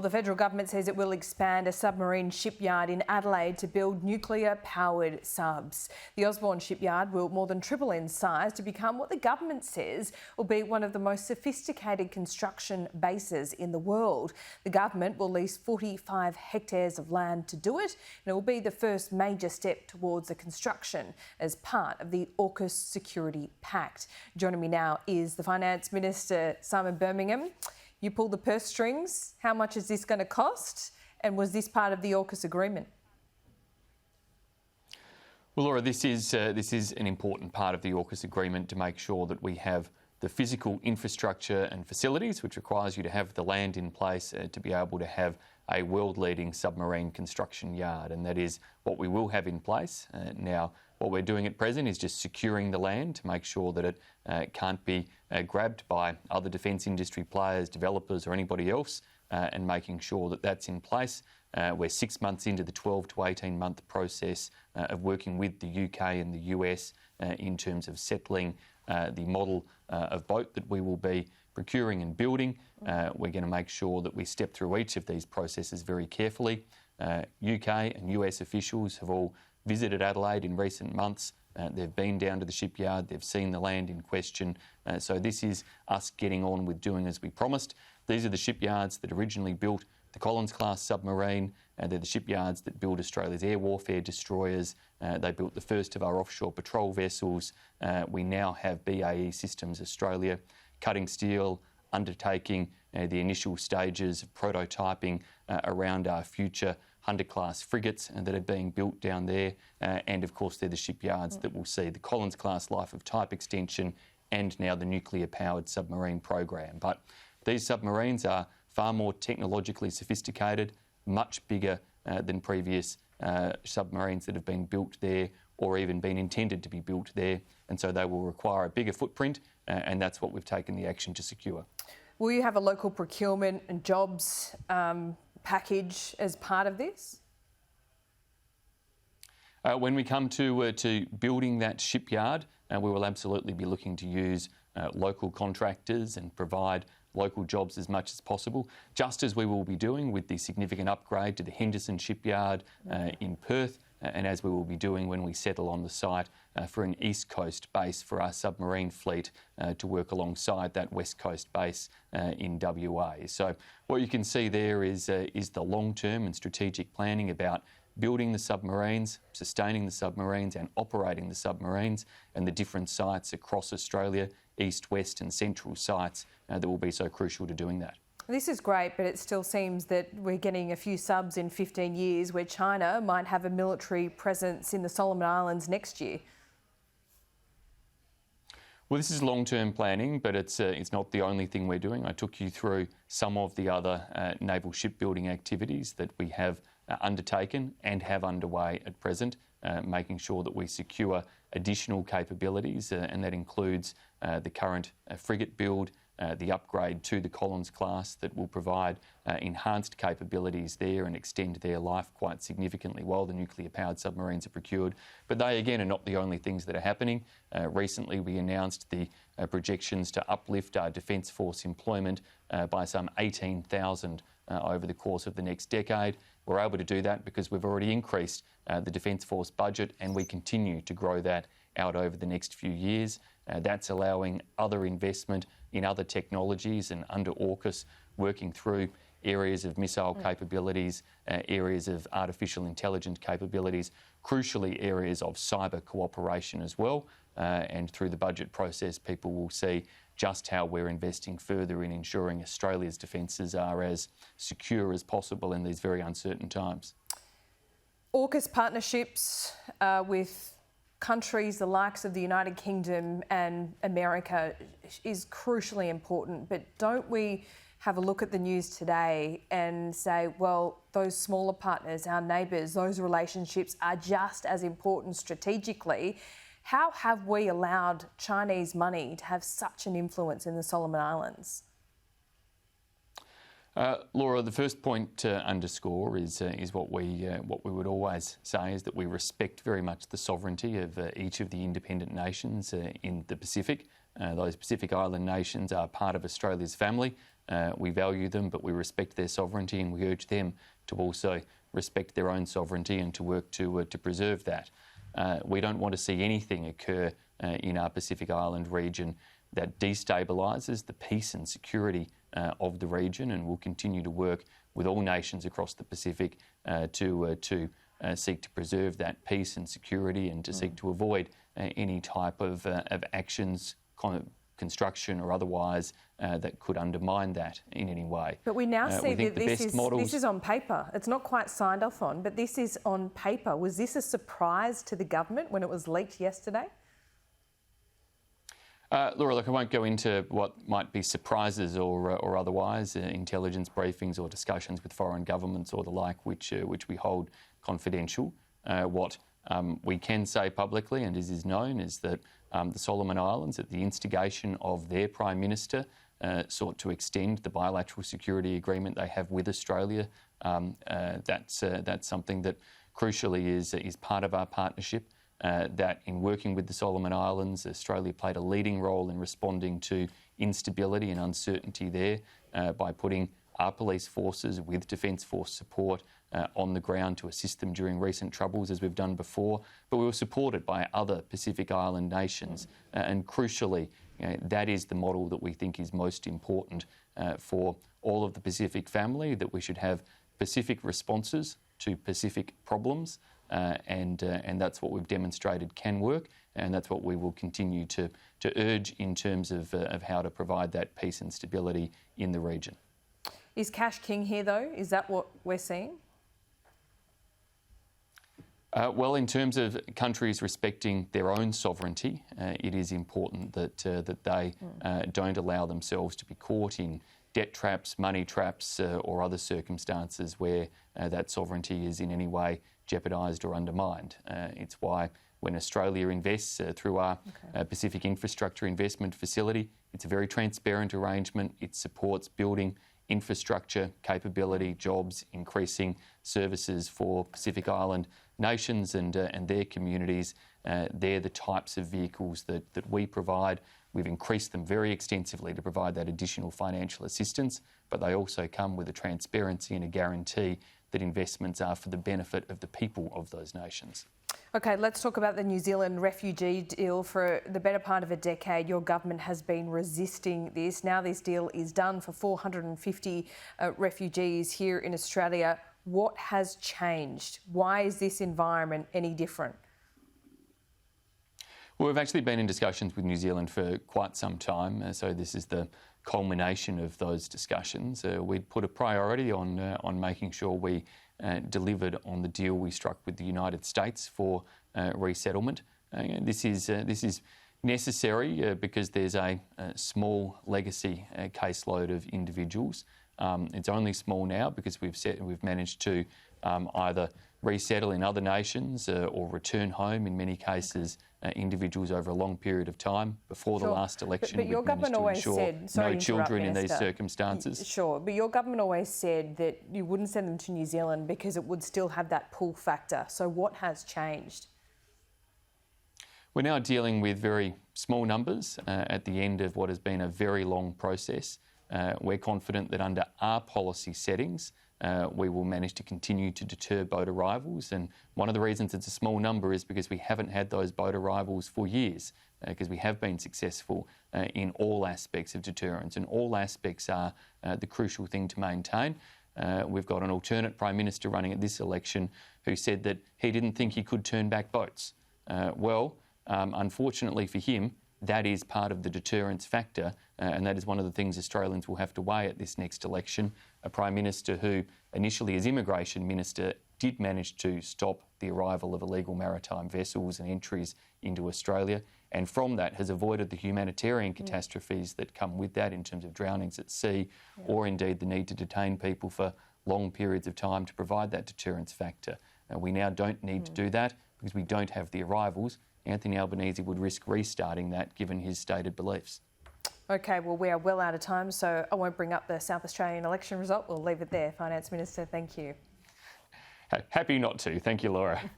The federal government says it will expand a submarine shipyard in Adelaide to build nuclear-powered subs. The Osborne shipyard will more than triple in size to become what the government says will be one of the most sophisticated construction bases in the world. The government will lease 45 hectares of land to do it, and it will be the first major step towards the construction as part of the AUKUS Security Pact. Joining me now is the Finance Minister, Simon Birmingham. You pulled the purse strings. How much is this going to cost? And was this part of the AUKUS agreement? Well, Laura, this is an important part of the AUKUS agreement to make sure that we have the physical infrastructure and facilities, which requires you to have the land in place to be able to have a world-leading submarine construction yard, and that is what we will have in place. Now, what we're doing at present is just securing the land to make sure that it can't be grabbed by other defence industry players, developers or anybody else, and making sure that that's in place. We're 6 months into the 12 to 18-month process of working with the UK and the US in terms of settling the model of boat that we will be procuring and building. We're going to make sure that we step through each of these processes very carefully. UK and US officials have all visited Adelaide in recent months. They've been down to the shipyard, they've seen the land in question. So this is us getting on with doing as we promised. These are the shipyards that originally built the Collins-class submarine. They're the shipyards that build Australia's air warfare destroyers. They built the first of our offshore patrol vessels. We now have BAE Systems Australia cutting steel, undertaking the initial stages of prototyping around our future Hunter-class frigates that are being built down there. And of course, they're the shipyards that will see the Collins-class life of type extension and now the nuclear-powered submarine program. But these submarines are far more technologically sophisticated, much bigger than previous submarines that have been built there or even been intended to be built there. And so they will require a bigger footprint, and that's what we've taken the action to secure. Will you have a local procurement and jobs package as part of this? When we come to building that shipyard, we will absolutely be looking to use local contractors and provide local jobs as much as possible, just as we will be doing with the significant upgrade to the Henderson shipyard in Perth, and as we will be doing when we settle on the site for an East Coast base for our submarine fleet to work alongside that West Coast base in WA. So what you can see there is the long-term and strategic planning about building the submarines, sustaining the submarines and operating the submarines, and the different sites across Australia, east, west and central sites that will be so crucial to doing that. This is great, but it still seems that we're getting a few subs in 15 years where China might have a military presence in the Solomon Islands next year. Well, this is long-term planning, but it's not the only thing we're doing. I took you through some of the other naval shipbuilding activities that we have undertaken and have underway at present, making sure that we secure additional capabilities, and that includes the current frigate build, the upgrade to the Collins class that will provide enhanced capabilities there and extend their life quite significantly while the nuclear-powered submarines are procured. But they, again, are not the only things that are happening. Recently, we announced the projections to uplift our Defence Force employment by some 18,000 over the course of the next decade. We're able to do that because we've already increased the Defence Force budget, and we continue to grow that out over the next few years. That's allowing other investment in other technologies, and under AUKUS working through areas of missile capabilities, areas of artificial intelligence capabilities, crucially areas of cyber cooperation as well. And through the budget process, people will see just how we're investing further in ensuring Australia's defences are as secure as possible in these very uncertain times. AUKUS partnerships with countries the likes of the United Kingdom and America is crucially important, but don't we have a look at the news today and say, well, those smaller partners, our neighbours, those relationships are just as important strategically. How have we allowed Chinese money to have such an influence in the Solomon Islands? Laura, the first point to underscore is what we would always say, is that we respect very much the sovereignty of each of the independent nations in the Pacific. Those Pacific Island nations are part of Australia's family. We value them, but we respect their sovereignty, and we urge them to also respect their own sovereignty and to work to preserve that. We don't want to see anything occur in our Pacific Island region that destabilises the peace and security of the region, and we'll continue to work with all nations across the Pacific to seek to preserve that peace and security and to seek to avoid any type of actions, construction or otherwise, that could undermine that in any way. But we now see that this is on paper. It's not quite signed off on, but this is on paper. Was this a surprise to the government when it was leaked yesterday? Laura, look, I won't go into what might be surprises or otherwise, intelligence briefings or discussions with foreign governments or the like, which we hold confidential. What we can say publicly, and as is known, is that the Solomon Islands, at the instigation of their Prime Minister, sought to extend the bilateral security agreement they have with Australia. That's something that crucially is part of our partnership. That in working with the Solomon Islands, Australia played a leading role in responding to instability and uncertainty there by putting our police forces with Defence Force support on the ground to assist them during recent troubles, as we've done before. But we were supported by other Pacific Island nations. And crucially, that is the model that we think is most important for all of the Pacific family, that we should have Pacific responses to Pacific problems. And that's what we've demonstrated can work, and that's what we will continue to urge in terms of how to provide that peace and stability in the region. Is cash king here, though? Is that what we're seeing? Well, in terms of countries respecting their own sovereignty, it is important that they don't allow themselves to be caught in debt traps, money traps, or other circumstances where that sovereignty is in any way jeopardised or undermined. It's why when Australia invests through our Pacific Infrastructure Investment Facility, it's a very transparent arrangement. It supports building infrastructure, capability, jobs, increasing services for Pacific Island nations and their communities. They're the types of vehicles that we provide. We've increased them very extensively to provide that additional financial assistance, but they also come with a transparency and a guarantee that investments are for the benefit of the people of those nations. OK, let's talk about the New Zealand refugee deal. For the better part of a decade, your government has been resisting this. Now this deal is done for 450 refugees here in Australia. What has changed? Why is this environment any different? Well, we've actually been in discussions with New Zealand for quite some time, so this is the culmination of those discussions. We'd put a priority on making sure we delivered on the deal we struck with the United States for resettlement. This is necessary because there's a small legacy caseload of individuals. It's only small now because we've managed to either resettle in other nations or return home, in many cases, individuals over a long period of time. Before the last election, but your government always said, no children in these circumstances. Sure, but your government always said that you wouldn't send them to New Zealand because it would still have that pull factor. So what has changed? We're now dealing with very small numbers at the end of what has been a very long process. We're confident that under our policy settings, we will manage to continue to deter boat arrivals. And one of the reasons it's a small number is because we haven't had those boat arrivals for years, because we have been successful in all aspects of deterrence, and all aspects are the crucial thing to maintain. We've got an alternate Prime Minister running at this election who said that he didn't think he could turn back boats. Unfortunately for him, that is part of the deterrence factor, and that is one of the things Australians will have to weigh at this next election. A Prime Minister who initially as Immigration Minister did manage to stop the arrival of illegal maritime vessels and entries into Australia, and from that has avoided the humanitarian catastrophes that come with that in terms of drownings at sea, or indeed the need to detain people for long periods of time to provide that deterrence factor. We now don't need to do that because we don't have the arrivals. Anthony Albanese would risk restarting that given his stated beliefs. OK, well, we are well out of time, so I won't bring up the South Australian election result. We'll leave it there. Finance Minister, thank you. Happy not to. Thank you, Laura.